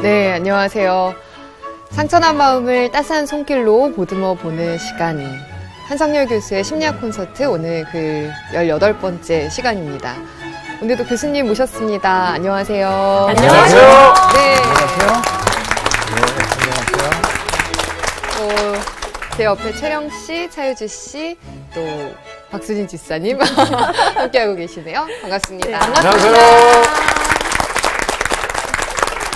네, 안녕하세요. 상처난 마음을 따스한 손길로 보듬어 보는 시간. 한성열 교수의 심리학 콘서트 오늘 그 18번째 시간입니다. 오늘도 교수님 모셨습니다. 안녕하세요. 안녕하세요. 네. 안녕하세요. 제 옆에 최영 씨, 차유주 씨, 또 박수진 지사님 함께하고 계시네요. 반갑습니다. 네, 안녕하세요.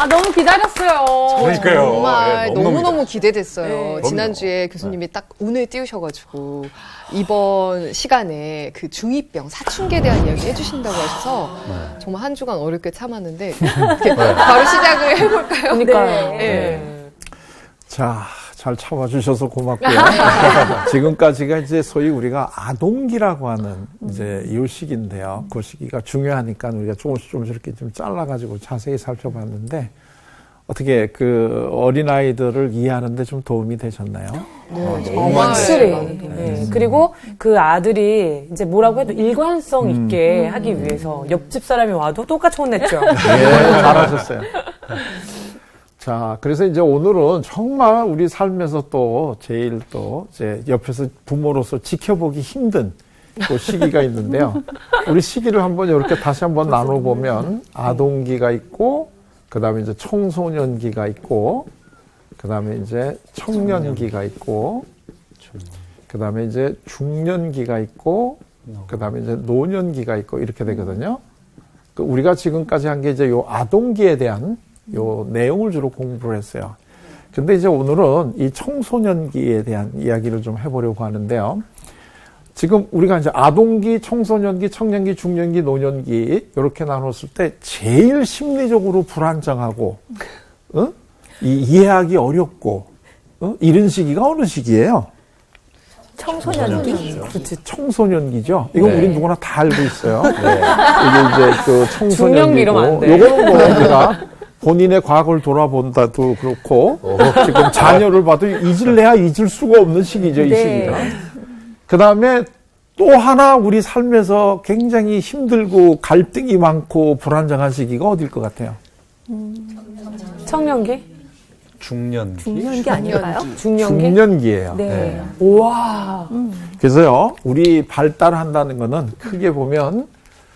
너무 기다렸어요. 그러니까요. 정말 네, 너무너무 기대됐어요. 네. 지난주에 교수님이 딱 운을 띄우셔가지고 이번 시간에 그 중2병 사춘기에 대한 이야기 해주신다고 하셔서 정말 한 주간 어렵게 참았는데 이렇게 바로 시작을 해볼까요? 그러니까요. 네. 자, 잘 참아주셔서 고맙고요. 지금까지가 이제 소위 우리가 아동기라고 하는 이제 이 시기인데요. 그 시기가 중요하니까 우리가 조금씩 이렇게 좀 잘라가지고 자세히 살펴봤는데 어떻게 그 어린아이들을 이해하는데 좀 도움이 되셨나요? 네, 확실히. 네. 그리고 그 아들이 이제 뭐라고 해도 일관성 있게 하기 위해서 옆집 사람이 와도 똑같이 혼냈죠. 예, 잘하셨어요. 자, 그래서 이제 오늘은 정말 우리 삶에서 또 제일 또 이제 옆에서 부모로서 지켜보기 힘든 그 시기가 있는데요. 우리 시기를 한번 이렇게 다시 한번 나눠보면 아동기가 있고, 그 다음에 이제 청소년기가 있고, 그 다음에 이제 청년기가 있고, 그 다음에 이제 중년기가 있고, 그 다음에 이제 노년기가 있고, 이렇게 되거든요. 우리가 지금까지 한 게 이제 요 아동기에 대한 요 내용을 주로 공부를 했어요. 근데 이제 오늘은 이 청소년기에 대한 이야기를 좀 해보려고 하는데요. 지금 우리가 이제 아동기, 청소년기, 청년기, 중년기, 노년기 이렇게 나눴을 때 제일 심리적으로 불안정하고 이해하기 어렵고 이런 시기가 어느 시기예요? 청소년기? 그렇지, 청소년기죠. 이건 네. 우리 누구나 다 알고 있어요. 네. 이게 이제 그 중년기 이러면 안 청소년기고, 돼. 요거는 뭐 우리가 본인의 과거를 돌아본다도 그렇고, 지금 자녀를 봐도 잊을래야 잊을 수가 없는 시기죠, 이 시기가. 그 다음에 또 하나 우리 삶에서 굉장히 힘들고 갈등이 많고 불안정한 시기가 어딜 것 같아요? 청년기? 중년기 아닐까요? 중년기? 중년기예요. 네. 우와. 그래서요, 우리 발달한다는 거는 크게 보면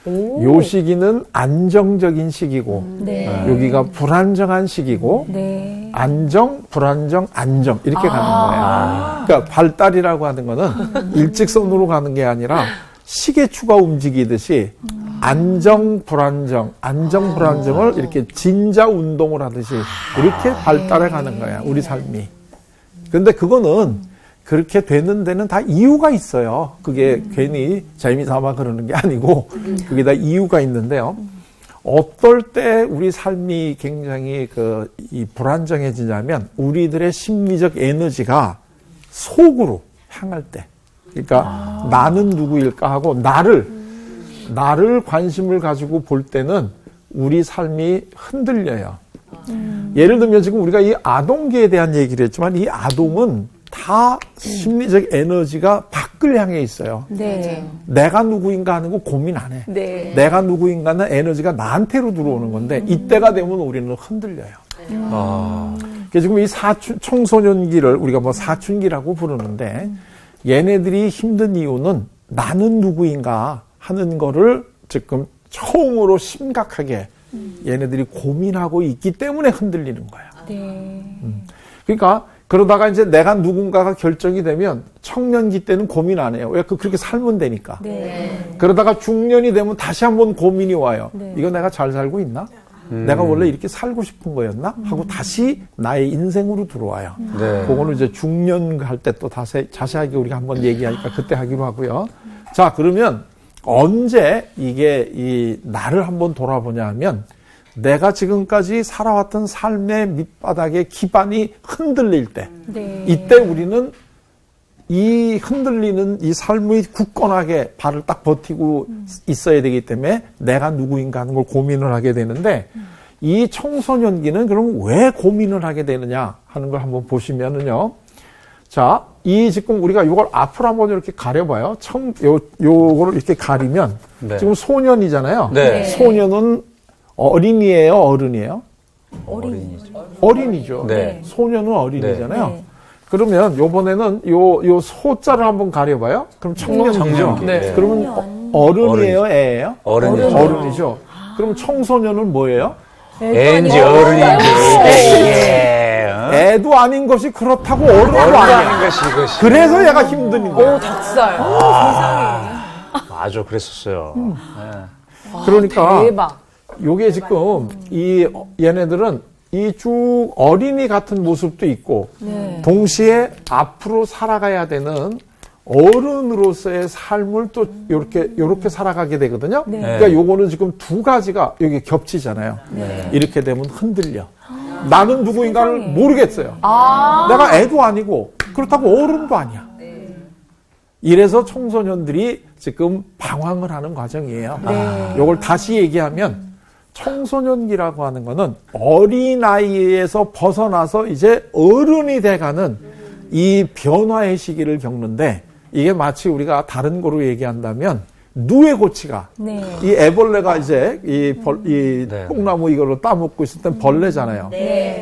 요 시기는 안정적인 시기고, 네. 여기가 불안정한 시기고, 네. 안정, 불안정, 안정 이렇게 가는 거예요. 그러니까 발달이라고 하는 거는 일직선으로 가는 게 아니라 시계추가 움직이듯이 안정, 불안정, 안정, 불안정을 이렇게 진자 운동을 하듯이 이렇게 발달해 가는 거야, 우리 삶이. 그런데 그거는 그렇게 되는 데는 다 이유가 있어요. 그게 괜히 재미삼아 그러는 게 아니고 그게 다 이유가 있는데요. 어떨 때 우리 삶이 굉장히 이 불안정해지냐면 우리들의 심리적 에너지가 속으로 향할 때. 그러니까 나는 누구일까 하고 나를 관심을 가지고 볼 때는 우리 삶이 흔들려요. 예를 들면 지금 우리가 이 아동기에 대한 얘기를 했지만 이 아동은 다 심리적 에너지가 밖을 향해 있어요. 네. 내가 누구인가 하는 거 고민 안 해. 네. 내가 누구인가는 에너지가 나한테로 들어오는 건데 이때가 되면 우리는 흔들려요. 그래서 지금 이 청소년기를 우리가 뭐 사춘기라고 부르는데 얘네들이 힘든 이유는 나는 누구인가 하는 거를 지금 처음으로 심각하게 얘네들이 고민하고 있기 때문에 흔들리는 거야. 네. 그러니까 그러다가 이제 내가 누군가가 결정이 되면 청년기 때는 고민 안 해요. 왜? 그렇게 살면 되니까. 네. 그러다가 중년이 되면 다시 한번 고민이 와요. 네. 이거 내가 잘 살고 있나? 내가 원래 이렇게 살고 싶은 거였나? 하고 다시 나의 인생으로 들어와요. 네. 그거는 이제 중년 할 때 또 자세하게 우리가 한번 얘기하니까 그때 하기로 하고요. 자, 그러면 언제 이게 나를 한번 돌아보냐 하면 내가 지금까지 살아왔던 삶의 밑바닥의 기반이 흔들릴 때, 네. 이때 우리는 이 흔들리는 이 삶이 굳건하게 발을 딱 버티고 있어야 되기 때문에 내가 누구인가 하는 걸 고민을 하게 되는데 이 청소년기는 그럼 왜 고민을 하게 되느냐 하는 걸 한번 보시면은요. 자, 이 지금 우리가 이걸 앞으로 한번 이렇게 가려봐요. 요거를 이렇게 가리면 네. 지금 소년이잖아요. 네. 소년은 어린이에요, 어른이에요? 어린이죠. 네. 소년은 어린이잖아요. 네. 그러면 요번에는 요 소자를 한번 가려봐요. 그럼 청년이죠. 청년기. 네. 그러면 어른이에요, 애예요? 어른이죠. 어른이죠. 그럼 청소년은 뭐예요? 애인지 어른인지. 예. 애도 아닌 것이 그렇다고 어른도 어른도 아니야. 아닌 것이 이것이. 그래서 얘가 힘든 거야. 오, 닭살. 맞아, 그랬었어요. 그러니까 대박. 요게 지금 이 얘네들은 이 쭉 어린이 같은 모습도 있고 동시에 앞으로 살아가야 되는 어른으로서의 삶을 또 요렇게 살아가게 되거든요. 그러니까 요거는 지금 두 가지가 여기 겹치잖아요. 이렇게 되면 흔들려. 나는 누구인가를 모르겠어요. 내가 애도 아니고 그렇다고 어른도 아니야. 이래서 청소년들이 지금 방황을 하는 과정이에요. 요걸 다시 얘기하면 청소년기라고 하는 거는 어린아이에서 벗어나서 이제 어른이 돼가는 이 변화의 시기를 겪는데 이게 마치 우리가 다른 거로 얘기한다면 누에고치가 이 애벌레가 이제 이 네. 뽕나무 이걸로 따먹고 있을 땐 벌레잖아요.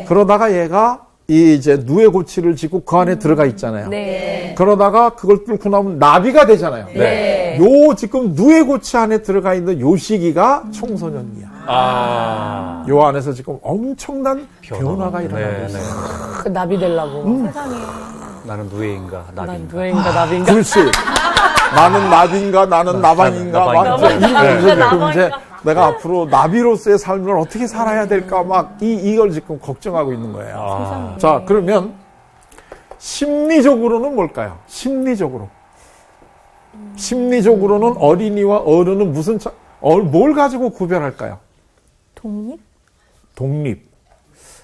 그러다가 얘가 이 이제 누에고치를 짓고 그 안에 들어가 있잖아요. 그러다가 그걸 뚫고 나면 나비가 되잖아요. 요 지금 누에고치 안에 들어가 있는 요 시기가 청소년기야. 요 안에서 지금 엄청난 변화가 일어나고 있어요. 그 나비 되려고. 나는 누에인가, 난 나비인가. 누에인가 나비인가. 그렇지. 나는 나비인가, 나는 나방인가, 막 이제 내가 앞으로 나비로서의 삶을 어떻게 살아야 될까, 막 이걸 지금 걱정하고 있는 거예요. 자, 그러면 심리적으로는 뭘까요? 심리적으로는 어린이와 어른은 뭘 가지고 구별할까요? 독립.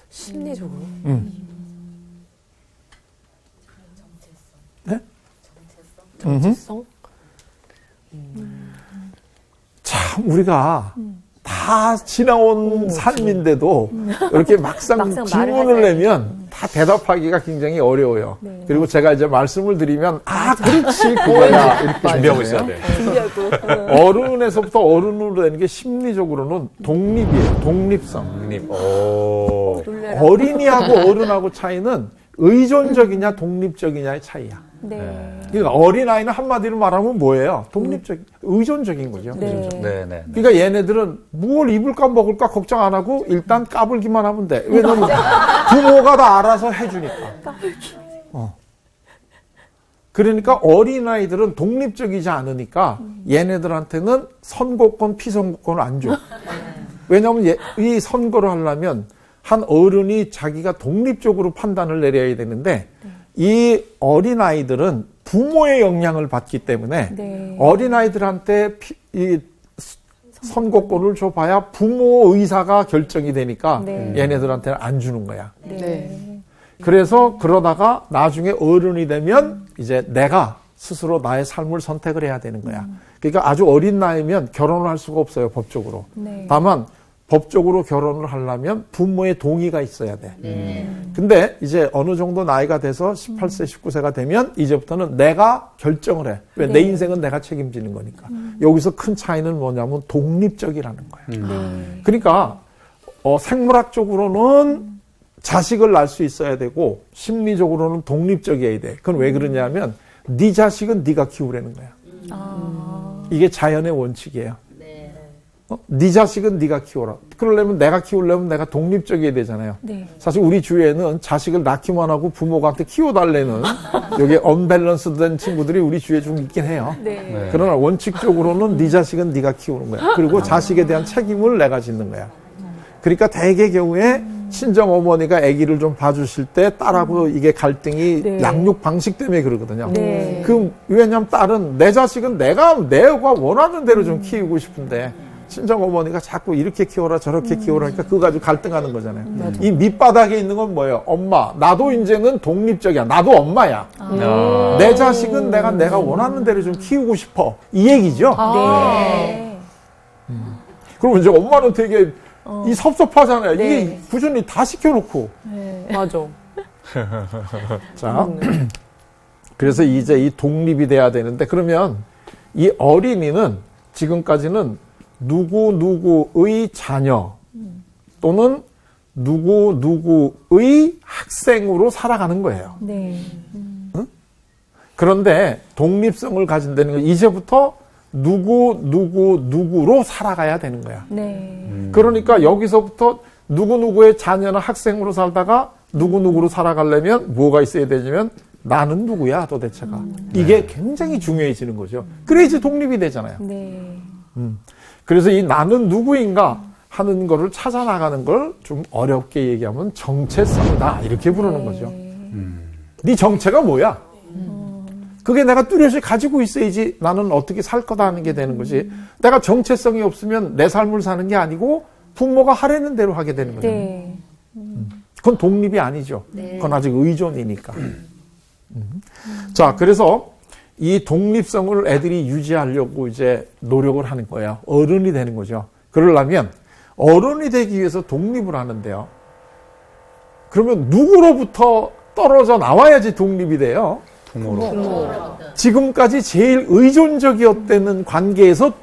심리적으로. 네? 정체성? 참 우리가 다 지나온 삶인데도 이렇게 막상 질문을 내면 다 대답하기가 굉장히 어려워요. 그리고 제가 이제 말씀을 드리면 그렇지 그거야 이렇게 준비하고 있어야 돼. 어른에서부터 어른으로 되는 게 심리적으로는 독립이에요. 독립성. 독립. 오. 어린이하고 어른하고 차이는 의존적이냐 독립적이냐의 차이야. 그러니까 어린아이는 한마디로 말하면 뭐예요? 의존적인 거죠. 네. 그러니까 얘네들은 뭘 입을까 먹을까 걱정 안 하고 일단 까불기만 하면 돼. 왜냐면 부모가 다 알아서 해주니까. 그러니까 어린아이들은 독립적이지 않으니까 얘네들한테는 선거권, 피선거권을 안 줘. 왜냐면 이 선거를 하려면 한 어른이 자기가 독립적으로 판단을 내려야 되는데 이 어린아이들은 부모의 영향을 받기 때문에 어린아이들한테 이 선거권을 줘봐야 부모 의사가 결정이 되니까 얘네들한테는 안 주는 거야. 그래서 그러다가 나중에 어른이 되면 이제 내가 스스로 나의 삶을 선택을 해야 되는 거야. 그러니까 아주 어린 나이면 결혼을 할 수가 없어요, 법적으로. 다만 법적으로 결혼을 하려면 부모의 동의가 있어야 돼. 근데 이제 어느 정도 나이가 돼서 18세, 19세가 되면 이제부터는 내가 결정을 해. 왜? 내 인생은 내가 책임지는 거니까. 여기서 큰 차이는 뭐냐면 독립적이라는 거야. 그러니까 생물학적으로는 자식을 낳을 수 있어야 되고 심리적으로는 독립적이어야 돼. 그건 왜 그러냐면 네 자식은 네가 키우라는 거야. 이게 자연의 원칙이에요. 네 자식은 네가 키워라. 그러려면 내가 키우려면 내가 독립적이어야 되잖아요. 사실 우리 주위에는 자식을 낳기만 하고 부모한테 키워달라는 여기 언밸런스된 친구들이 우리 주위에 좀 있긴 해요. 그러나 원칙적으로는 네 자식은 네가 키우는 거야. 그리고 자식에 대한 책임을 내가 짓는 거야. 그러니까 대개 경우에 친정 어머니가 아기를 좀 봐주실 때 딸하고 이게 갈등이 양육 방식 때문에 그러거든요. 왜냐면 딸은 내 자식은 내가 원하는 대로 좀 키우고 싶은데 친정 어머니가 자꾸 이렇게 키워라 저렇게 키워라 하니까 그거 가지고 갈등하는 거잖아요. 이 밑바닥에 있는 건 뭐예요? 엄마. 나도 이제는 독립적이야. 나도 엄마야. 내 자식은 내가 원하는 대로 좀 키우고 싶어. 이 얘기죠. 그러면 이제 엄마는 되게 이 섭섭하잖아요. 이게 꾸준히 다 시켜놓고. 맞아. 자, 그래서 이제 이 독립이 돼야 되는데 그러면 이 어린이는 지금까지는 누구의 자녀 또는 누구의 학생으로 살아가는 거예요. 네. 그런데 독립성을 가진다는 건 이제부터 누구로 살아가야 되는 거야. 네. 그러니까 여기서부터 누구의 자녀나 학생으로 살다가 누구로 살아가려면 뭐가 있어야 되냐면 나는 누구야 도대체가. 이게 굉장히 중요해지는 거죠. 그래야지 독립이 되잖아요. 네. 그래서 이 나는 누구인가 하는 거를 찾아 나가는 걸 좀 어렵게 얘기하면 정체성이다 이렇게 부르는 거죠. 네 정체가 뭐야? 그게 내가 뚜렷이 가지고 있어야지 나는 어떻게 살 거다 하는 게 되는 거지. 내가 정체성이 없으면 내 삶을 사는 게 아니고 부모가 하라는 대로 하게 되는 거죠. 네. 그건 독립이 아니죠. 그건 아직 의존이니까. 자, 그래서 이 독립성을 애들이 유지하려고 이제 노력을 하는 거예요. 어른이 되는 거죠. 그러려면 어른이 되기 위해서 독립을 하는데요. 그러면 누구로부터 떨어져 나와야지 독립이 돼요. 부모로. 지금까지 제일 의존적이었다는 관계에서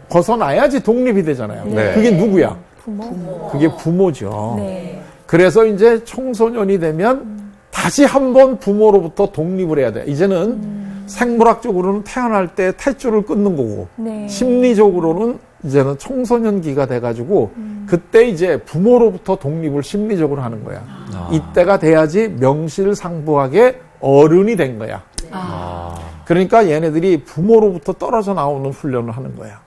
벗어나야지 독립이 되잖아요. 네. 그게 누구야? 부모. 그게 부모죠. 네. 그래서 이제 청소년이 되면 다시 한번 부모로부터 독립을 해야 돼. 이제는 생물학적으로는 태어날 때 탯줄을 끊는 거고, 네. 심리적으로는 이제는 청소년기가 돼가지고, 그때 이제 부모로부터 독립을 심리적으로 하는 거야. 이때가 돼야지 명실상부하게 어른이 된 거야. 그러니까 얘네들이 부모로부터 떨어져 나오는 훈련을 하는 거야.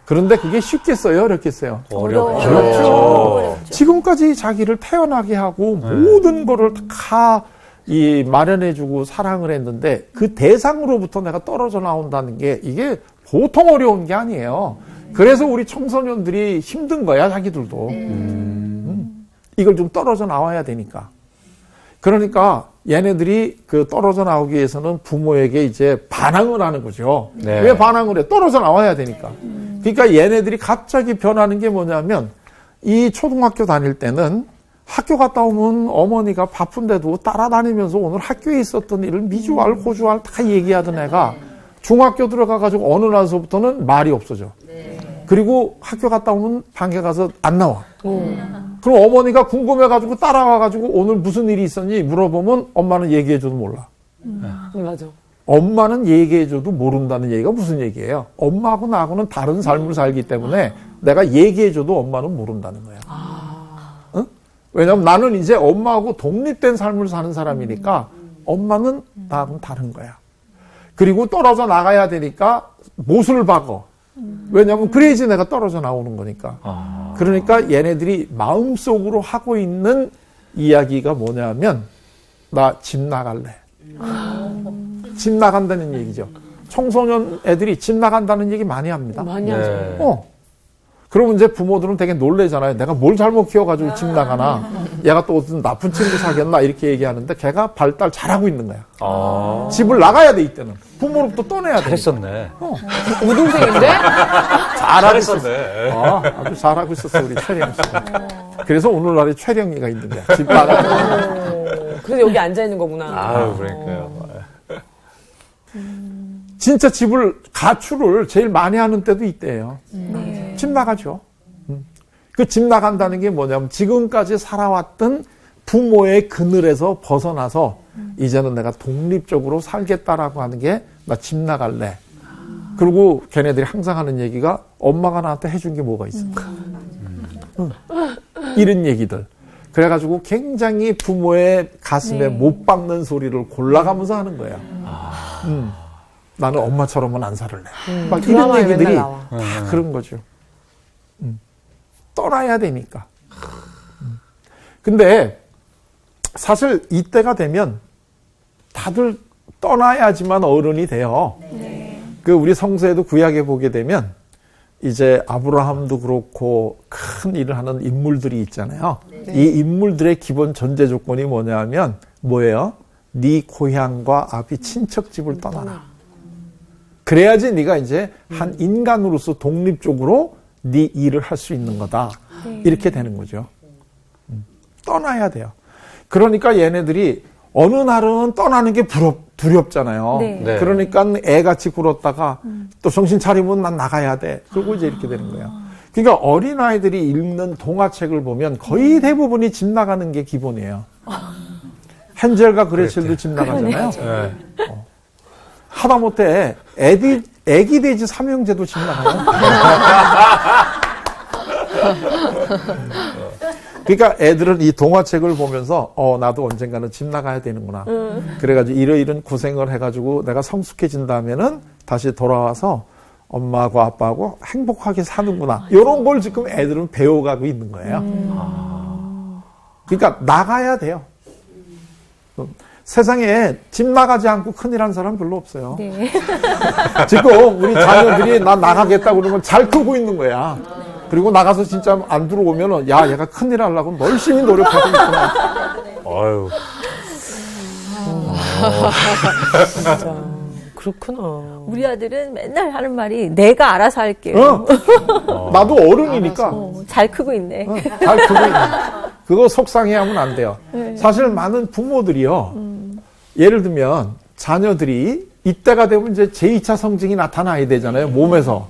그런데 그게 쉽겠어요? 어렵겠어요? 어렵죠. 지금까지 자기를 태어나게 하고 모든 거를 다 마련해주고 사랑을 했는데 그 대상으로부터 내가 떨어져 나온다는 게 이게 보통 어려운 게 아니에요. 그래서 우리 청소년들이 힘든 거야, 자기들도. 이걸 좀 떨어져 나와야 되니까. 그러니까 얘네들이 그 떨어져 나오기 위해서는 부모에게 이제 반항을 하는 거죠. 네. 왜 반항을 해? 떨어져 나와야 되니까. 그러니까 얘네들이 갑자기 변하는 게 뭐냐면 이 초등학교 다닐 때는 학교 갔다 오면 어머니가 바쁜데도 따라다니면서 오늘 학교에 있었던 일을 미주알, 고주알 다 얘기하던 애가 중학교 들어가가지고 어느 날서부터는 말이 없어져. 그리고 학교 갔다 오면 방에 가서 안 나와. 그럼 어머니가 궁금해가지고 따라와가지고 오늘 무슨 일이 있었니? 물어보면 엄마는 얘기해줘도 몰라. 맞아. 엄마는 얘기해줘도 모른다는 얘기가 무슨 얘기예요? 엄마하고 나하고는 다른 삶을 살기 때문에 내가 얘기해줘도 엄마는 모른다는 거야. 응? 왜냐면 나는 이제 엄마하고 독립된 삶을 사는 사람이니까 엄마는 나하고는 다른 거야. 그리고 떨어져 나가야 되니까 못을 박어. 왜냐면 그래야지 내가 떨어져 나오는 거니까. 그러니까 얘네들이 마음속으로 하고 있는 이야기가 뭐냐면 나 집 나갈래. 집 나간다는 얘기죠. 청소년 애들이 집 나간다는 얘기 많이 합니다. 많이 하죠. 네. 그러면 이제 부모들은 되게 놀래잖아요. 내가 뭘 잘못 키워가지고 집 나가나. 얘가 또 어떤 나쁜 친구 사귀었나 이렇게 얘기하는데 걔가 발달 잘하고 있는 거야. 집을 나가야 돼 이때는. 부모로부터 떠나야 돼. 잘했었네. 우동생인데? 잘했었네. 아주 잘하고 있었어 우리 최령 씨가. 그래서 오늘날에 최령이가 있는 거야. 집 나가. 그래서 여기 앉아있는 거구나. 아유, 그러니까요. 진짜 집을 가출을 제일 많이 하는 때도 있대요. 집 나가죠. 그 집 나간다는 게 뭐냐면 지금까지 살아왔던 부모의 그늘에서 벗어나서 이제는 내가 독립적으로 살겠다라고 하는 게 나 집 나갈래. 그리고 걔네들이 항상 하는 얘기가 엄마가 나한테 해준 게 뭐가 있을까. 이런 얘기들. 그래가지고 굉장히 부모의 가슴에 못 박는 소리를 골라가면서 하는 거예요. 나는 엄마처럼은 안 살을래. 막 이런 드라마에 얘기들이 맨날 나와. 다 그런 거죠. 떠나야 되니까. 근데 사실 이때가 되면 다들 떠나야지만 어른이 돼요. 그 우리 성서에도 구약에 보게 되면 이제 아브라함도 그렇고 큰 일을 하는 인물들이 있잖아요. 이 인물들의 기본 전제 조건이 뭐냐면 뭐예요? 네 고향과 앞이 친척집을 떠나라. 그래야지 네가 이제 한 인간으로서 독립적으로 네 일을 할 수 있는 거다. 이렇게 되는 거죠. 떠나야 돼요. 그러니까 얘네들이 어느 날은 떠나는 게 두렵잖아요. 네. 그러니까 애같이 굴었다가 또 정신 차리면 난 나가야 돼. 그리고 이제 이렇게 되는 거예요. 그러니까 어린아이들이 읽는 동화책을 보면 거의 대부분이 집 나가는 게 기본이에요. 헨젤과 그레첼도 집 나가잖아요. 네. 하다못해 애기 돼지 삼형제도 집 나가요. 그러니까 애들은 이 동화책을 보면서 나도 언젠가는 집 나가야 되는구나. 그래가지고 이런 고생을 해가지고 내가 성숙해진 다음에는 다시 돌아와서 엄마하고 아빠하고 행복하게 사는구나. 이런 걸 지금 애들은 배워가고 있는 거예요. 그러니까 나가야 돼요. 세상에 집 나가지 않고 큰일 한 사람 별로 없어요. 네. 지금 우리 자녀들이 나 나가겠다고 그러면 잘 크고 있는 거야. 그리고 나가서 진짜 안 들어오면은 야, 얘가 큰일 하려고 열심히 노력하고 있구나. 아유. 진짜. 그렇구나. 우리 아들은 맨날 하는 말이 내가 알아서 할게요. 나도 어른이니까 잘 크고 있네. 잘 크고 있는. 그거 속상해하면 안 돼요. 사실 많은 부모들이요. 예를 들면 자녀들이 이때가 되면 이제 제2차 성징이 나타나야 되잖아요. 몸에서.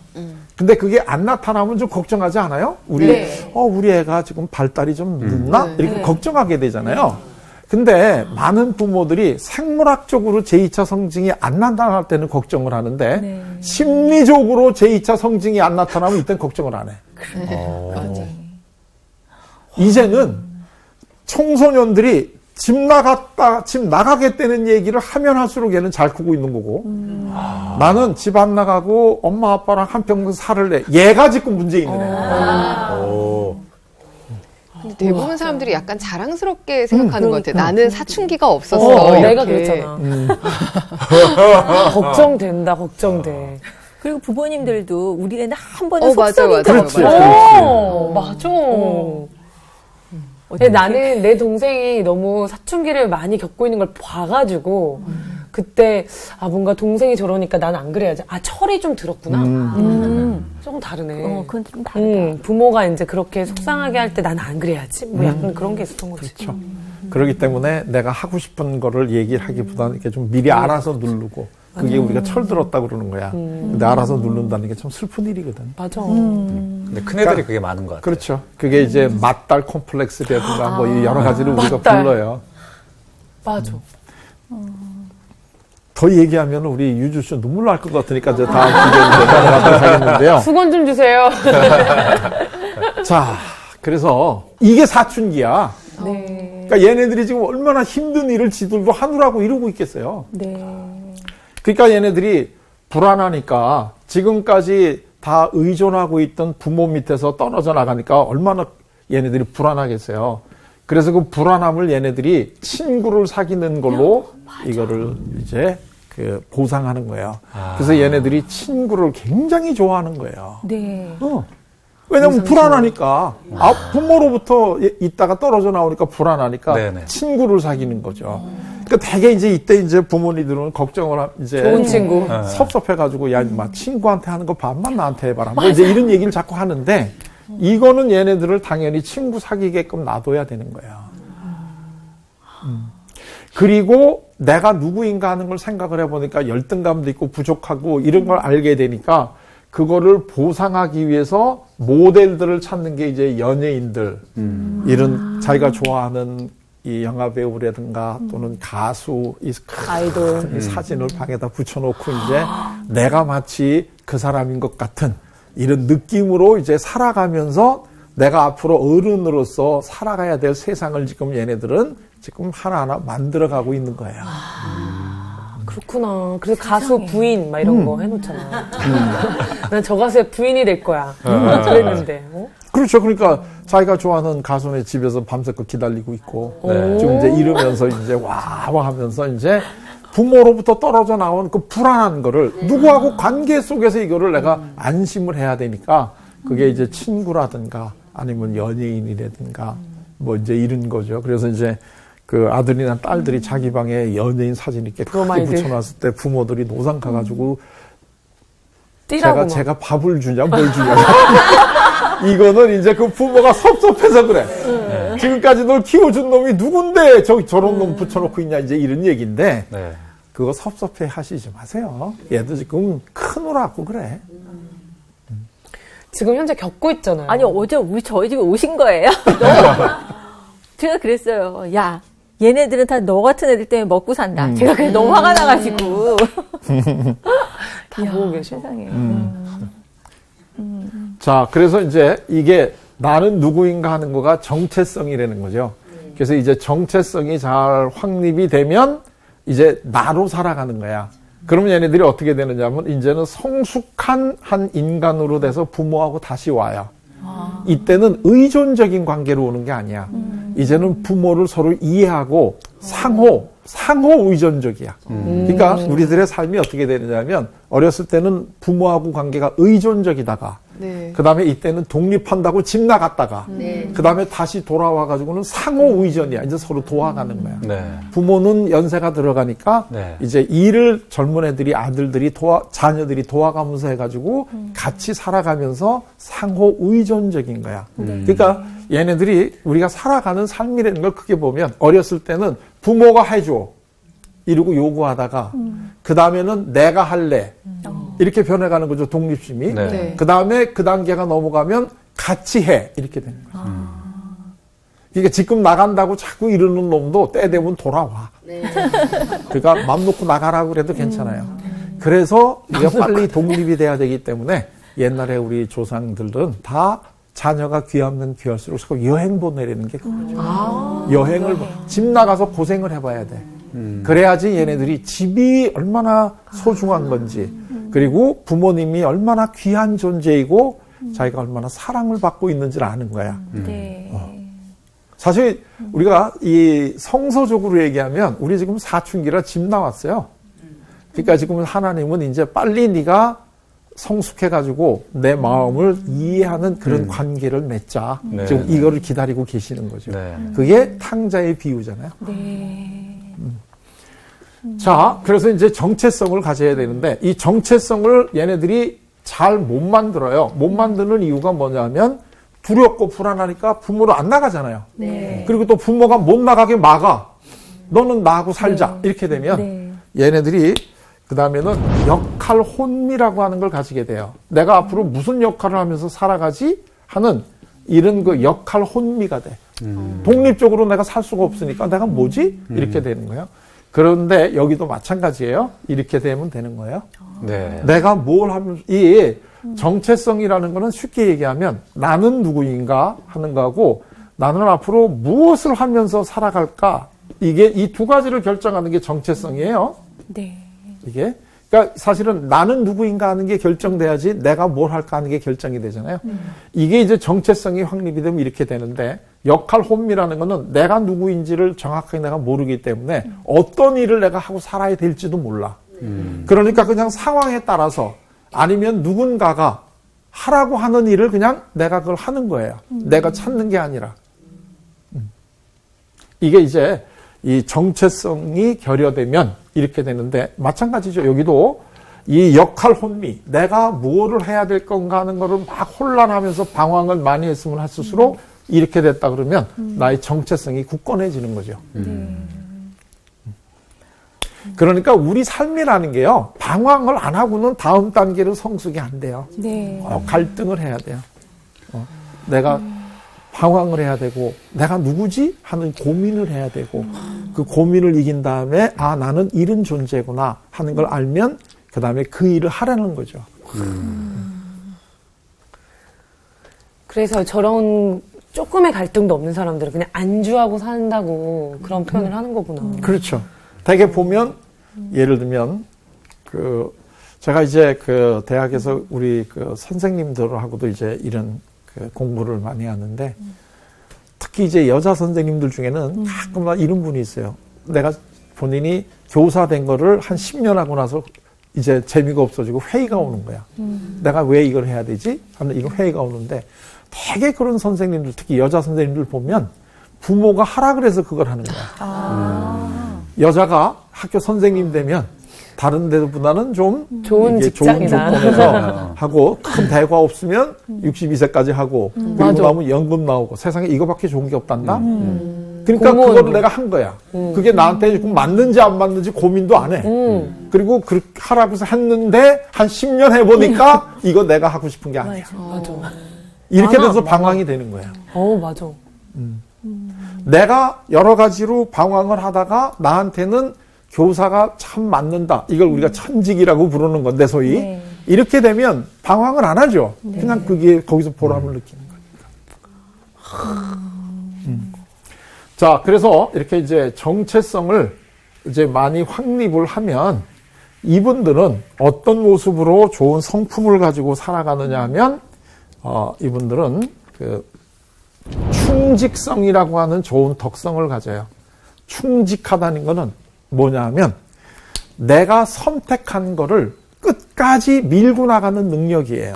근데 그게 안 나타나면 좀 걱정하지 않아요? 우리 애가 지금 발달이 좀 늦나? 이렇게 걱정하게 되잖아요. 근데 많은 부모들이 생물학적으로 제2차 성징이 안 나타날 때는 걱정을 하는데 심리적으로 제2차 성징이 안 나타나면 이때는 걱정을 안 해. 이제는 청소년들이 집 나가겠다는 얘기를 하면 할수록 얘는 잘 크고 있는 거고 나는 집 안 나가고 엄마 아빠랑 한평생 살을래. 얘가 지금 문제 있는 애야. 근데 대부분 사람들이 약간 자랑스럽게 생각하는 것 같아요. 나는 사춘기가 없었어. 내가 이렇게. 그랬잖아. 걱정된다, 걱정돼. 그리고 부모님들도 우리 애는 한 번은 맞아, 속썩인 맞아, 적 맞아. 없어. 맞아. 근데 나는 내 동생이 너무 사춘기를 많이 겪고 있는 걸 봐가지고 그때 뭔가 동생이 저러니까 난 안 그래야지. 철이 좀 들었구나. 조금 다르네. 그건 좀 다르다. 부모가 이제 그렇게 속상하게 할 때 난 안 그래야지. 뭐 약간 그런 게 있었던 거지. 그렇죠. 그렇기 때문에 내가 하고 싶은 거를 얘기를 하기보다는 이렇게 좀 미리 알아서 누르고 그게 우리가 철들었다 그러는 거야. 근데 알아서 누른다는 게 참 슬픈 일이거든. 맞아. 근데 큰애들이 그게 많은 것 같아요. 그렇죠. 그게 이제 맞딸 콤플렉스라든가 뭐 여러 가지를 우리가 맞딸. 불러요. 맞아. 더 얘기하면 우리 유주 씨 눈물 날 것 같으니까 이제 다음 주에 넘어가도록 하겠는데요. 수건 좀 주세요. 자, 그래서 이게 사춘기야. 네. 그러니까 얘네들이 지금 얼마나 힘든 일을 지들도 하느라고 이러고 있겠어요. 네. 그러니까 얘네들이 불안하니까 지금까지 다 의존하고 있던 부모 밑에서 떨어져 나가니까 얼마나 얘네들이 불안하겠어요. 그래서 그 불안함을 얘네들이 친구를 사귀는 걸로 이거를 이제 보상하는 거예요. 그래서 얘네들이 친구를 굉장히 좋아하는 거예요. 네. 왜냐면 불안하니까 부모로부터 있다가 떨어져 나오니까 불안하니까 네네. 친구를 사귀는 거죠. 그러니까 대개 이때 이제 부모님들은 걱정을 이제 좋은 친구. 섭섭해가지고 야, 막 친구한테 하는 거 반만 나한테 해봐라. 뭐 이제 이런 얘기를 자꾸 하는데 이거는 얘네들을 당연히 친구 사귀게끔 놔둬야 되는 거예요. 그리고 내가 누구인가 하는 걸 생각을 해보니까 열등감도 있고 부족하고 이런 걸 알게 되니까 그거를 보상하기 위해서 모델들을 찾는 게 이제 연예인들, 이런 자기가 좋아하는 이 영화 배우라든가 또는 가수, 아이돌. 이 사진을 방에다 붙여놓고 이제 내가 마치 그 사람인 것 같은 이런 느낌으로 이제 살아가면서 내가 앞으로 어른으로서 살아가야 될 세상을 지금 얘네들은 지금 하나하나 만들어가고 있는 거예요. 그렇구나. 그래서 가수 부인 막 이런 거 해놓잖아. 난 저 가수의 부인이 될 거야. 그랬는데. 그렇죠. 그러니까 자기가 좋아하는 가수네 집에서 밤새껏 기다리고 있고 네. 지금 이제 이러면서 이제 와 하면서 이제 부모로부터 떨어져 나온 그 불안한 거를 누구하고 관계 속에서 이거를 내가 안심을 해야 되니까 그게 이제 친구라든가 아니면 연예인이라든가 뭐 이제 이런 거죠. 그래서 이제 그 아들이나 딸들이 자기 방에 연예인 사진 이렇게 크게 브로마이드. 붙여놨을 때 부모들이 노상 가가지고 띠라고 제가 밥을 주냐 뭘 주냐 이거는 이제 그 부모가 섭섭해서 그래. 지금까지 널 키워준 놈이 누군데 저런 놈 붙여놓고 있냐 이제 이런 얘기인데 네. 그거 섭섭해 하시지 마세요. 얘도 지금 크느라고 그래. 지금 현재 겪고 있잖아요. 아니, 어제 저희 집에 오신 거예요. 제가 그랬어요. 야, 얘네들은 다 너 같은 애들 때문에 먹고 산다. 제가 그게 너무 화가 나가지고. 다 보고 계셔. 세상에. 자, 그래서 이제 이게 나는 누구인가 하는 거가 정체성이라는 거죠. 그래서 이제 정체성이 잘 확립이 되면 이제 나로 살아가는 거야. 그러면 얘네들이 어떻게 되느냐면 이제는 성숙한 한 인간으로 돼서 부모하고 다시 와요. 이때는 의존적인 관계로 오는 게 아니야. 이제는 부모를 서로 이해하고 상호 의존적이야. 그러니까 우리들의 삶이 어떻게 되느냐면 어렸을 때는 부모하고 관계가 의존적이다가 네. 그 다음에 이때는 독립한다고 집 나갔다가 그 다음에 다시 돌아와가지고는 상호 의존이야. 이제 서로 도와가는 거야. 네. 부모는 연세가 들어가니까 네. 이제 일을 젊은 애들이 아들들이 자녀들이 도와가면서 해가지고 같이 살아가면서 상호 의존적인 거야. 그러니까 얘네들이 우리가 살아가는 삶이라는 걸 크게 보면 어렸을 때는 부모가 해줘 이러고 요구하다가 그 다음에는 내가 할래 이렇게 변해가는 거죠. 독립심이. 네. 네. 그 다음에 그 단계가 넘어가면 같이 해 이렇게 되는 거야. 그러니까 지금 나간다고 자꾸 이러는 놈도 때 되면 돌아와. 그러니까 맘 놓고 나가라고 그래도 괜찮아요. 그래서 우리가 빨리 독립이 돼야 되기 때문에 옛날에 우리 조상들은 다 자녀가 귀하면 귀할수록 자꾸 여행 보내려는 게 그거죠. 여행을 집 나가서 고생을 해봐야 돼. 그래야지 얘네들이 집이 얼마나 소중한 건지 그리고 부모님이 얼마나 귀한 존재이고 자기가 얼마나 사랑을 받고 있는지를 아는 거야. 네. 사실 우리가 이 성서적으로 얘기하면 우리 지금 사춘기라 집 나왔어요. 그러니까 지금 하나님은 이제 빨리 네가 성숙해가지고 내 마음을 이해하는 그런 관계를 맺자. 네, 지금 네. 이거를 기다리고 계시는 거죠. 네. 그게 탕자의 비유잖아요. 네. 자, 그래서 이제 정체성을 가져야 되는데 이 정체성을 얘네들이 잘 못 만들어요. 못 만드는 이유가 뭐냐면 두렵고 불안하니까 부모로 안 나가잖아요. 네. 그리고 또 부모가 못 나가게 막아. 너는 나하고 살자. 이렇게 되면 네. 얘네들이 그 다음에는 역할 혼미라고 하는 걸 가지게 돼요. 내가 앞으로 무슨 역할을 하면서 살아가지 하는 이런 그 역할 혼미가 돼. 독립적으로 내가 살 수가 없으니까 내가 뭐지? 이렇게 되는 거예요. 그런데 여기도 마찬가지예요. 이렇게 되면 되는 거예요. 네. 내가 뭘 하면 이 정체성이라는 거는 쉽게 얘기하면 나는 누구인가 하는 거하고 나는 앞으로 무엇을 하면서 살아갈까 이게 이 두 가지를 결정하는 게 정체성이에요. 네. 이게 그러니까 사실은 나는 누구인가 하는 게 결정돼야지 내가 뭘 할까 하는 게 결정이 되잖아요. 이게 이제 정체성이 확립이 되면 이렇게 되는데 역할 혼미라는 거는 내가 누구인지를 정확하게 내가 모르기 때문에 어떤 일을 내가 하고 살아야 될지도 몰라. 그러니까 그냥 상황에 따라서 아니면 누군가가 하라고 하는 일을 그냥 내가 그걸 하는 거예요. 내가 찾는 게 아니라. 이게 이제 이 정체성이 결여되면 이렇게 되는데 마찬가지죠. 여기도 이 역할 혼미, 내가 무엇을 해야 될 건가 하는 거를 막 혼란하면서 방황을 많이 했으면 할수록 이렇게 됐다 그러면 나의 정체성이 굳건해지는 거죠. 그러니까 우리 삶이라는 게요. 방황을 안 하고는 다음 단계로 성숙이 안 돼요. 네. 갈등을 해야 돼요. 내가 방황을 해야 되고 내가 누구지? 하는 고민을 해야 되고 그 고민을 이긴 다음에 아 나는 이런 존재구나 하는 걸 알면 그 다음에 그 일을 하라는 거죠. 그래서 저런 조금의 갈등도 없는 사람들은 그냥 안주하고 산다고 그런 표현을 하는 거구나. 그렇죠. 대개 보면 예를 들면 그 제가 이제 그 대학에서 우리 그 선생님들하고도 이제 이런 그 공부를 많이 하는데 특히 이제 여자 선생님들 중에는 가끔 이런 분이 있어요. 내가 본인이 교사 된 거를 한 10년 하고 나서 이제 재미가 없어지고 회의가 오는 거야. 내가 왜 이걸 해야 되지? 하는 이런 회의가 오는데 되게 그런 선생님들 특히 여자 선생님들 보면 부모가 하라 그래서 그걸 하는 거야. 여자가 학교 선생님 되면 다른 데보다는 좀 좋은 이게 직장이다. 좋은 조건에서 하고 큰 대과 없으면 62세까지 하고 그리고 나면 연금 나오고 세상에 이거밖에 좋은 게 없단다. 그러니까 공무원도. 그거를 내가 한 거야. 그게 나한테 맞는지 안 맞는지 고민도 안 해. 그리고 그렇게 하라고 해서 했는데 한 10년 해보니까 이거 내가 하고 싶은 게 아니야. 맞아. 이렇게 많아, 돼서 많아. 방황이 되는 거야. 맞아. 내가 여러 가지로 방황을 하다가 나한테는 교사가 참 맞는다. 이걸 우리가 천직이라고 부르는 건데 소위. 네. 이렇게 되면 방황을 안 하죠. 그냥 그게 거기서 보람을 느끼는 거니까. 자, 그래서 이렇게 이제 정체성을 이제 많이 확립을 하면 이분들은 어떤 모습으로 좋은 성품을 가지고 살아가느냐 하면 이분들은 그 충직성이라고 하는 좋은 덕성을 가져요. 충직하다는 거는 뭐냐 하면 내가 선택한 거를 끝까지 밀고 나가는 능력이에요.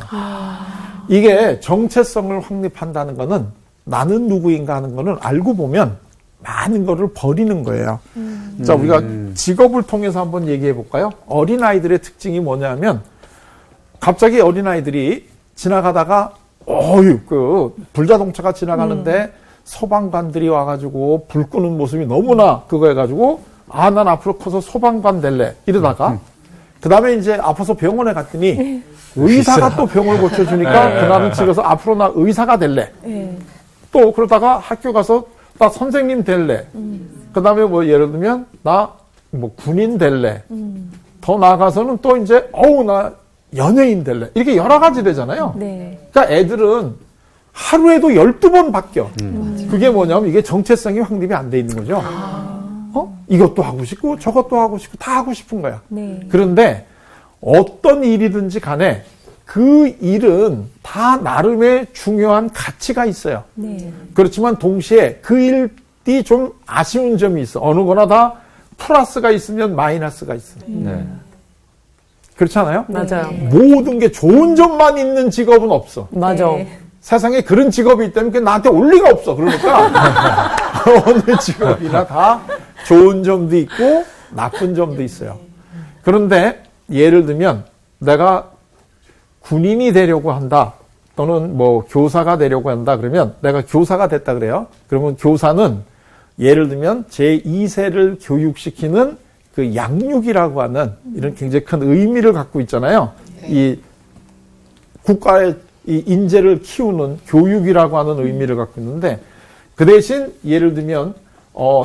이게 정체성을 확립한다는 거는 나는 누구인가 하는 거는 알고 보면 많은 거를 버리는 거예요. 자, 우리가 직업을 통해서 한번 얘기해 볼까요? 어린아이들의 특징이 뭐냐면 갑자기 어린아이들이 지나가다가 그 불자동차가 지나가는데 소방관들이 와가지고 불 끄는 모습이 너무나 그거 해가지고 난 앞으로 커서 소방관 될래 이러다가 그 다음에 이제 아파서 병원에 갔더니 의사가 또 병을 고쳐주니까 그날은 집에서 앞으로 나 의사가 될래. 또 그러다가 학교 가서 나 선생님 될래. 그 다음에 뭐 예를 들면 나 뭐 군인 될래. 더 나아가서는 또 이제 나 연예인 될래. 이렇게 여러 가지 되잖아요. 네. 그러니까 애들은 하루에도 12번 바뀌어. 그게 뭐냐면 이게 정체성이 확립이 안 돼 있는 거죠. 이것도 하고 싶고 저것도 하고 싶고 다 하고 싶은 거야. 네. 그런데 어떤 일이든지 간에 그 일은 다 나름의 중요한 가치가 있어요. 네. 그렇지만 동시에 그 일이 좀 아쉬운 점이 있어. 어느 거나 다 플러스가 있으면 마이너스가 있어. 네. 그렇지 않아요? 맞아요. 모든 게 좋은 점만 있는 직업은 없어. 맞아. 네. 세상에 그런 직업이 있다면 그게 나한테 올 리가 없어. 그러니까 어느 직업이나 다 좋은 점도 있고 나쁜 점도 있어요. 그런데 예를 들면 내가 군인이 되려고 한다. 또는 뭐 교사가 되려고 한다. 그러면 내가 교사가 됐다 그래요. 그러면 교사는 예를 들면 제2세를 교육시키는 그 양육이라고 하는 이런 굉장히 큰 의미를 갖고 있잖아요. 이 국가의 이 인재를 키우는 교육이라고 하는 의미를 갖고 있는데 그 대신 예를 들면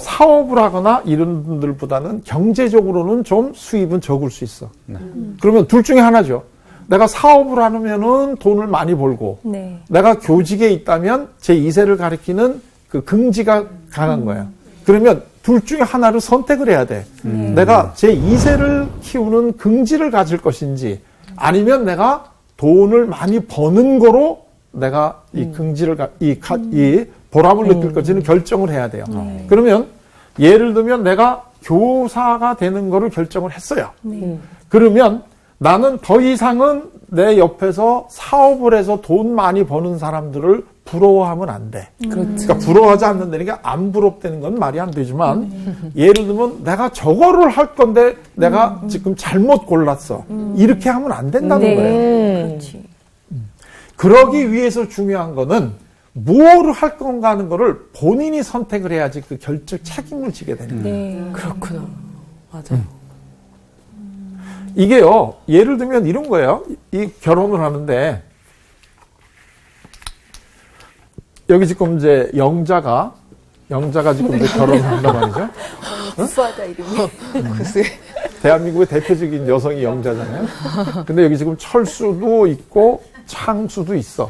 사업을 하거나 이런 분들보다는 경제적으로는 좀 수입은 적을 수 있어. 그러면 둘 중에 하나죠. 내가 사업을 하면은 돈을 많이 벌고 네. 내가 교직에 있다면 제2세를 가리키는 그 긍지가 강한 거야. 그러면 둘 중에 하나를 선택을 해야 돼. 내가 제2세를 키우는 긍지를 가질 것인지 아니면 내가 돈을 많이 버는 거로 내가 이 긍지를, 이 보람을 느낄 것인지는 결정을 해야 돼요. 그러면 예를 들면 내가 교사가 되는 거를 결정을 했어요. 그러면 나는 더 이상은 내 옆에서 사업을 해서 돈 많이 버는 사람들을 부러워하면 안 돼. 그러니까 부러워하지 않는다는 게 안 부럽다는 건 말이 안 되지만 예를 들면 내가 저거를 할 건데 내가 지금 잘못 골랐어. 이렇게 하면 안 된다는 네. 거예요. 그렇지. 그러기 위해서 중요한 거는 뭐를 할 건가 하는 거를 본인이 선택을 해야지 그 결정 책임을 지게 되는 거예요. 네. 그렇구나. 맞아요. 이게요, 예를 들면 이런 거예요. 이 결혼을 하는데, 여기 지금 이제 영자가 지금 이제 결혼을 한단 말이죠. 구수하다 이름이. 대한민국의 대표적인 여성이 영자잖아요. 근데 여기 지금 철수도 있고 창수도 있어.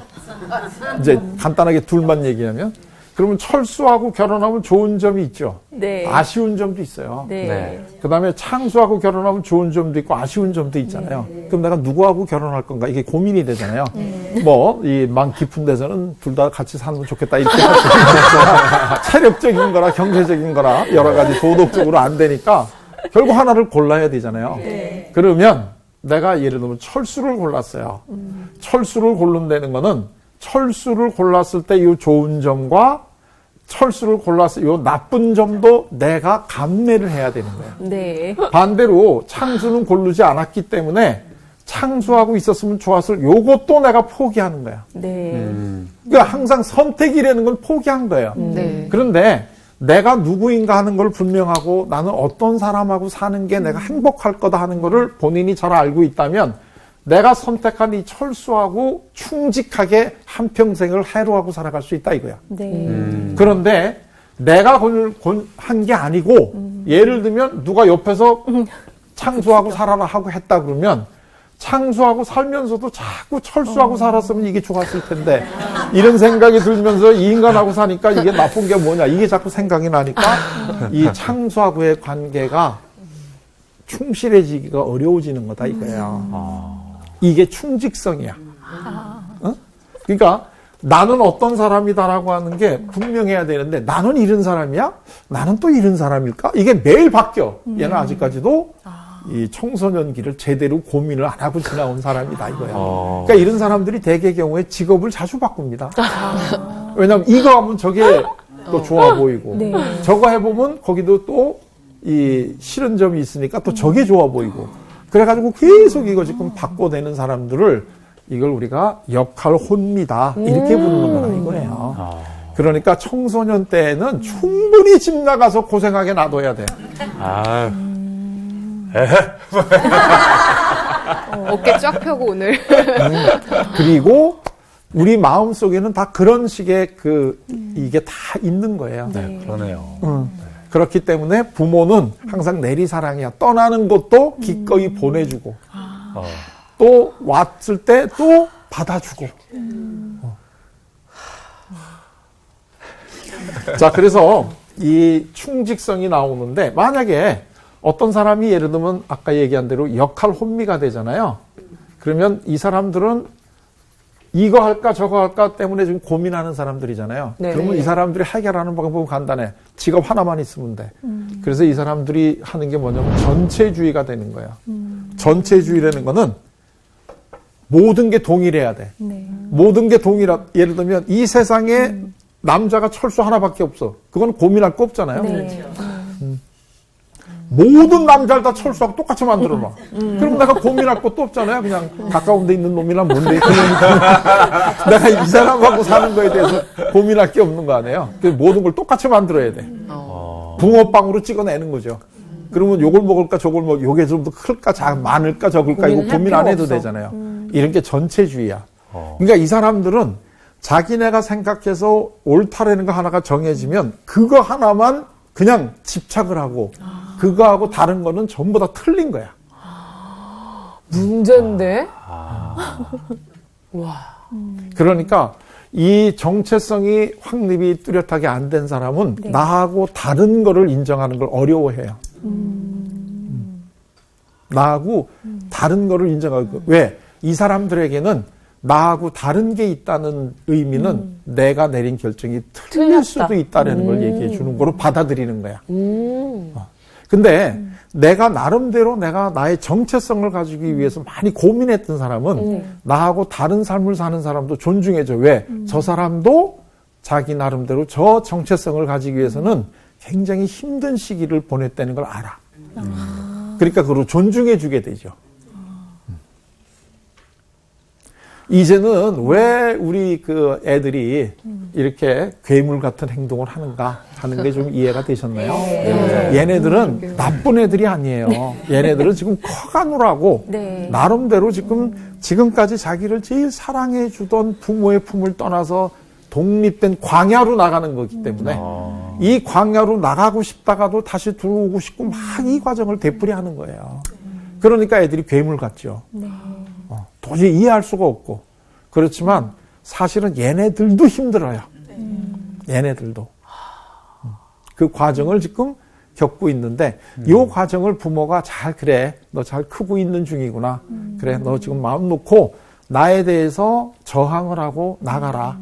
이제 간단하게 둘만 얘기하면. 그러면 철수하고 결혼하면 좋은 점이 있죠. 네. 아쉬운 점도 있어요. 네. 네. 그 다음에 창수하고 결혼하면 좋은 점도 있고 아쉬운 점도 있잖아요. 그럼 내가 누구하고 결혼할 건가? 이게 고민이 되잖아요. 이 마음 깊은 데서는 둘 다 같이 사는 좋겠다. 이렇게 할 수 있어서 체력적인 거라 경제적인 거라 여러 가지 도덕적으로 안 되니까 결국 하나를 골라야 되잖아요. 그러면 내가 예를 들면 철수를 골랐어요. 철수를 고른다는 거는 철수를 골랐을 때 이 좋은 점과 철수를 골랐을 때 이 나쁜 점도 내가 감내를 해야 되는 거예요. 네. 반대로 창수는 고르지 않았기 때문에 창수하고 있었으면 좋았을 요것도 내가 포기하는 거야. 네. 그러니까 항상 선택이라는 건 포기한 거예요. 네. 그런데 내가 누구인가 하는 걸 분명하고 나는 어떤 사람하고 사는 게 내가 행복할 거다 하는 거를 본인이 잘 알고 있다면 내가 선택한 이 철수하고 충직하게 한평생을 해로하고 살아갈 수 있다 이거야. 네. 그런데 내가 한 게 아니고 예를 들면 누가 옆에서 창수하고 살아라 하고 했다 그러면 창수하고 살면서도 자꾸 철수하고 살았으면 이게 좋았을 텐데 이런 생각이 들면서 이 인간하고 사니까 이게 나쁜 게 뭐냐 이게 자꾸 생각이 나니까 이 창수하고의 관계가 충실해지기가 어려워지는 거다 이거예요. 이게 충직성이야. 어? 그러니까 나는 어떤 사람이다라고 하는 게 분명해야 되는데 나는 이런 사람이야? 나는 또 이런 사람일까? 이게 매일 바뀌어. 얘는 아직까지도 이 청소년기를 제대로 고민을 안 하고 지나온 사람이다 이거야. 그러니까 이런 사람들이 대개 경우에 직업을 자주 바꿉니다. 왜냐하면 이거 하면 저게 또 좋아 보이고 네. 저거 해보면 거기도 또 이 싫은 점이 있으니까 또 저게 좋아 보이고 그래가지고 계속 이거 지금 바꿔대는 사람들을 이걸 우리가 역할 혼미다 이렇게 부르는 거라 이거예요. 그러니까 청소년 때에는 충분히 집 나가서 고생하게 놔둬야 돼. 아, 어깨 쫙 펴고 오늘. 그리고 우리 마음 속에는 다 그런 식의 이게 다 있는 거예요. 네, 그러네요. 그렇기 때문에 부모는 항상 내리사랑이야. 떠나는 것도 기꺼이 보내주고 또 왔을 때 또 받아주고. 자, 그래서 이 충직성이 나오는데 만약에 어떤 사람이 예를 들면 아까 얘기한 대로 역할 혼미가 되잖아요. 그러면 이 사람들은 이거 할까 저거 할까 때문에 지금 고민하는 사람들이잖아요. 네. 그러면 이 사람들이 해결하는 방법은 간단해. 직업 하나만 있으면 돼. 그래서 이 사람들이 하는 게 뭐냐면 전체주의가 되는 거야. 전체주의라는 거는 모든 게 동일해야 돼. 네. 모든 게 예를 들면 이 세상에 남자가 철수 하나밖에 없어. 그건 고민할 거 없잖아요. 네. 모든 남자를 다 철수하고 똑같이 만들어놔. 그럼 내가 고민할 것도 없잖아요. 그냥 가까운 데 있는 놈이랑 뭔데. 내가 이 사람하고 사는 거에 대해서 고민할 게 없는 거 아니에요. 모든 걸 똑같이 만들어야 돼. 붕어빵으로 찍어내는 거죠. 그러면 요걸 먹을까 저걸 요게 좀 더 클까 많을까 적을까 이거 고민 안 해도 되잖아요. 이런 게 전체주의야. 그러니까 이 사람들은 자기네가 생각해서 옳다라는 거 하나가 정해지면 그거 하나만 그냥 집착을 하고 그거하고 다른 거는 전부 다 틀린 거야. 문제인데? 와. 그러니까 이 정체성이 확립이 뚜렷하게 안 된 사람은 네. 나하고 다른 거를 인정하는 걸 어려워해요. 나하고 다른 거를 인정하고 왜? 이 사람들에게는 나하고 다른 게 있다는 의미는 내가 내린 결정이 틀릴 틀렸다. 수도 있다는 걸 얘기해 주는 거로 받아들이는 거야. 근데 내가 나름대로 내가 나의 정체성을 가지기 위해서 많이 고민했던 사람은 나하고 다른 삶을 사는 사람도 존중해줘. 왜? 저 사람도 자기 나름대로 저 정체성을 가지기 위해서는 굉장히 힘든 시기를 보냈다는 걸 알아. 그러니까 그걸 존중해 주게 되죠. 이제는 왜 우리 그 애들이 이렇게 괴물 같은 행동을 하는가 하는 게 좀 이해가 되셨나요? 얘네들은 나쁜 애들이 아니에요. 얘네들은 지금 커가느라고 네. 나름대로 지금까지 자기를 제일 사랑해 주던 부모의 품을 떠나서 독립된 광야로 나가는 거기 때문에 이 광야로 나가고 싶다가도 다시 들어오고 싶고 막 이 과정을 되풀이하는 거예요. 그러니까 애들이 괴물 같죠. 도저히 이해할 수가 없고. 그렇지만 사실은 얘네들도 힘들어요. 얘네들도. 그 과정을 지금 겪고 있는데 이 과정을 부모가 그래 너 잘 크고 있는 중이구나. 그래 너 지금 마음 놓고 나에 대해서 저항을 하고 나가라.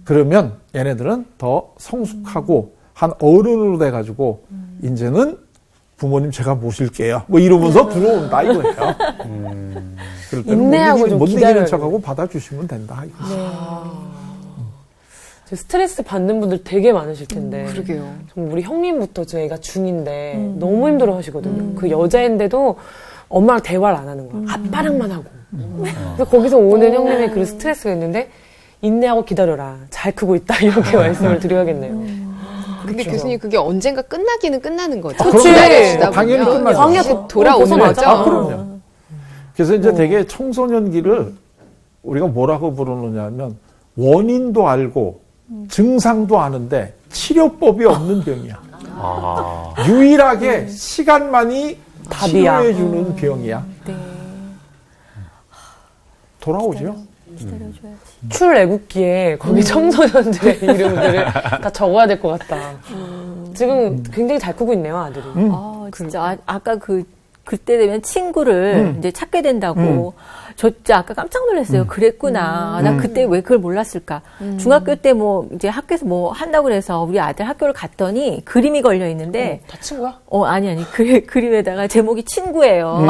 그러면 얘네들은 더 성숙하고 한 어른으로 돼가지고 이제는 부모님 제가 모실게요. 뭐 이러면서 들어온다 이거예요. 그럴 때는 인내하고 좀 못 기다려야 이기는 척하고 받아주시면 된다. 스트레스 받는 분들 되게 많으실 텐데. 그러게요. 정말 우리 형님부터 저희가 중인데 너무 힘들어 하시거든요. 그 여자인데도 엄마랑 대화를 안 하는 거야. 아빠랑만 하고. 그래서 거기서 오는 형님의 그 스트레스가 있는데 인내하고 기다려라. 잘 크고 있다. 이렇게 말씀을 드려야겠네요. 근데 교수님 그게 언젠가 끝나기는 끝나는 거죠. 그치. 기다려주다 당연히 보면 끝나죠. 광야 돌아오는 거죠. 벗어나잖아. 그럼요. 그래서 이제 되게 청소년기를 우리가 뭐라고 부르느냐면 원인도 알고 증상도 아는데 치료법이 없는 병이야. 아. 유일하게 시간만이 답이야. 치료해주는 병이야. 네. 돌아오죠. 기다려줘야지. 출애굽기에 거기 청소년들의 이름들을 다 적어야 될 것 같다. 지금 굉장히 잘 크고 있네요, 아들이. 진짜 아까 그때 되면 친구를 이제 찾게 된다고. 저 진짜 아까 깜짝 놀랐어요. 그랬구나. 나 그때 왜 그걸 몰랐을까. 중학교 때 뭐 이제 학교에서 뭐 한다고 그래서 우리 아들 학교를 갔더니 그림이 걸려 있는데 다 친구야? 아니. 그림에다가 제목이 친구예요.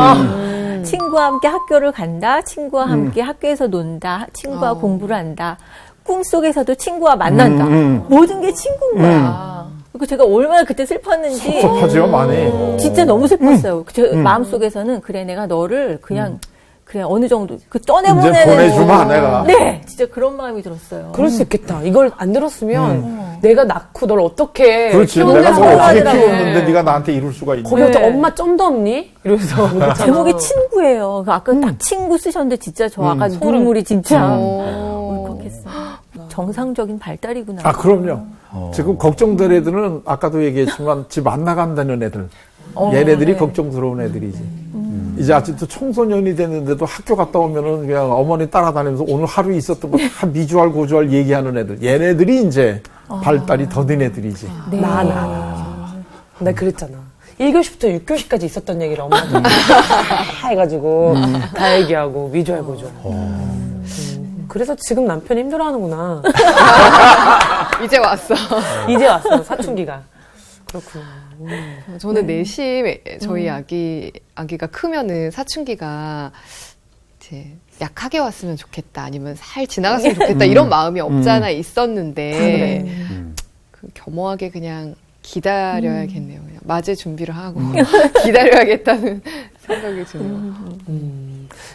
친구와 함께 학교를 간다. 친구와 함께 학교에서 논다. 친구와 공부를 한다. 꿈속에서도 친구와 만난다. 모든 게 친구인 거야. 그리고 제가 얼마나 그때 슬펐는지 섭섭하죠, 많이. 진짜 너무 슬펐어요. 제 마음속에서는 그래 내가 너를 그냥 그래 어느 정도 이제 떠내보내는 보내주마, 내가. 네, 진짜 그런 마음이 들었어요. 그럴 수 있겠다. 이걸 안 들었으면 내가 낳고 널 어떻게 그렇지. 키웠는지 내가 뭘 어떻게 몰라더라고요. 키웠는데 네가 나한테 이룰 수가 있냐. 거기 어떤 네. 엄마 좀도 없니? 이러면서 제목이 친구예요. 아까 딱 친구 쓰셨는데 진짜 저 아까 눈물이 진짜 울컥했어요. 정상적인 발달이구나. 아, 그럼요. 지금 걱정될 애들은 아까도 얘기했지만 집 안 나간다는 애들. 얘네들이 네. 걱정스러운 애들이지. 이제 아직도 청소년이 됐는데도 학교 갔다 오면은 그냥 어머니 따라다니면서 오늘 하루 있었던 거 다 미주알 고주알 얘기하는 애들. 얘네들이 이제 발달이 더딘 애들이지. 네. 나 그랬잖아. 1교시부터 6교시까지 있었던 얘기를 엄마한테 다 해가지고 다 얘기하고 미주알 고주알. 그래서 지금 남편이 힘들어하는구나. 이제 왔어. 이제 왔어, 사춘기가. 그렇구나. 저는 내심 저희 아기가 크면은 사춘기가 이제 약하게 왔으면 좋겠다, 아니면 살 지나갔으면 좋겠다 이런 마음이 없잖아 있었는데 그 겸허하게 그냥 기다려야겠네요. 그냥 맞을 준비를 하고 기다려야겠다는 생각이 드네요.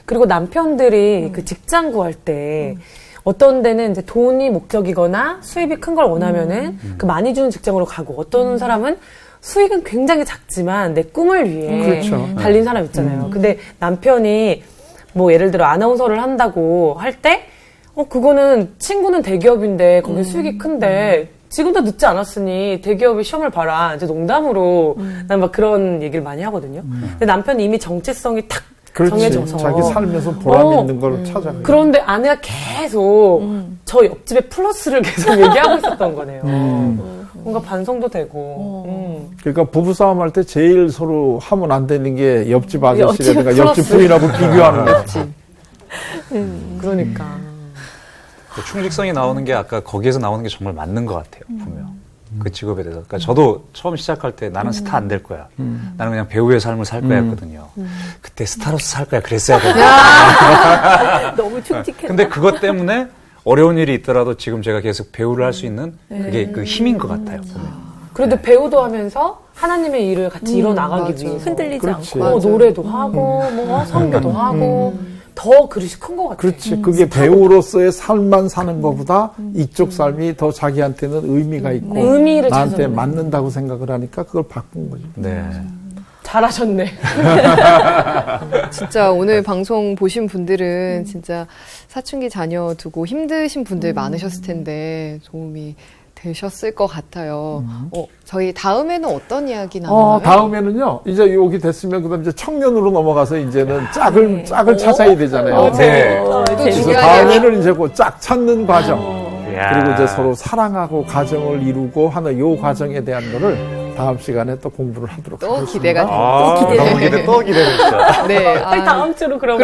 그리고 남편들이 그 직장 구할 때 어떤 데는 이제 돈이 목적이거나 수입이 큰 걸 원하면은 그 많이 주는 직장으로 가고, 어떤 사람은 수익은 굉장히 작지만 내 꿈을 위해 그렇죠. 달린 사람 있잖아요. 근데 남편이 뭐 예를 들어 아나운서를 한다고 할 때 그거는 친구는 대기업인데 거기 수익이 큰데 지금도 늦지 않았으니 대기업의 시험을 봐라. 이제 농담으로 난 막 그런 얘기를 많이 하거든요. 근데 남편이 이미 정체성이 탁 그렇지. 정해져서 자기 살면서 보람 있는 걸 찾아. 그런데 아내가 계속 저 옆집에 플러스를 계속 얘기하고 있었던 거네요. 뭔가 반성도 되고. 그러니까 부부싸움 할 때 제일 서로 하면 안 되는 게 옆집 옆집에 아저씨라든가 옆집 플러스. 부인하고 비교하는 거지. 그러니까. 그 충직성이 나오는 게 아까 거기에서 나오는 게 정말 맞는 것 같아요. 분명. 그 직업에 대해서. 그러니까 저도 처음 시작할 때 나는 스타 안 될 거야. 나는 그냥 배우의 삶을 살 거야 했거든요. 그때 스타로서 살 거야 그랬어야 되는데. 너무 충직했다. 근데 그것 때문에 어려운 일이 있더라도 지금 제가 계속 배우를 할 수 있는 그게 그 힘인 것 같아요. 보면. 그래도 배우도 하면서 하나님의 일을 같이 이뤄나가기 맞아. 위해서. 흔들리지 그렇지. 않고. 노래도 하고, 뭐, 선교도 하고, 더 그릇이 큰 것 같아요. 그렇지. 그게 배우로서의 삶만 사는 것보다 이쪽 삶이 더 자기한테는 의미가 있고 의미를 나한테 찾아내는. 맞는다고 생각을 하니까 그걸 바꾼 거죠. 네. 잘하셨네. 진짜 오늘 방송 보신 분들은 진짜 사춘기 자녀 두고 힘드신 분들 많으셨을 텐데 도움이 되셨을 것 같아요. 저희 다음에는 어떤 이야기 나눠요? 다음에는요, 이제 여기 됐으면 그다음 이제 청년으로 넘어가서 이제는 짝을 찾아야 되잖아요. 네. 또 그래서 중요한 다음에는 이제 그 짝 찾는 과정. 이야. 그리고 이제 서로 사랑하고 가정을 이루고 하는 요 과정에 대한 거를 다음 시간에 또 공부를 하도록 또 하겠습니다. 기대가 아, 됩니다. 너무 기대됐죠. 네, 빨리 다음 주로 그럼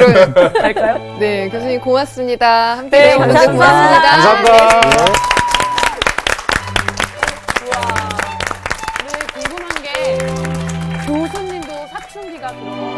갈까요? 네, 교수님 고맙습니다. 함께 네, 해주셔서 감사합니다. 고맙습니다. 감사합니다. 네, 궁금한 게 교수님도 사춘기가 그런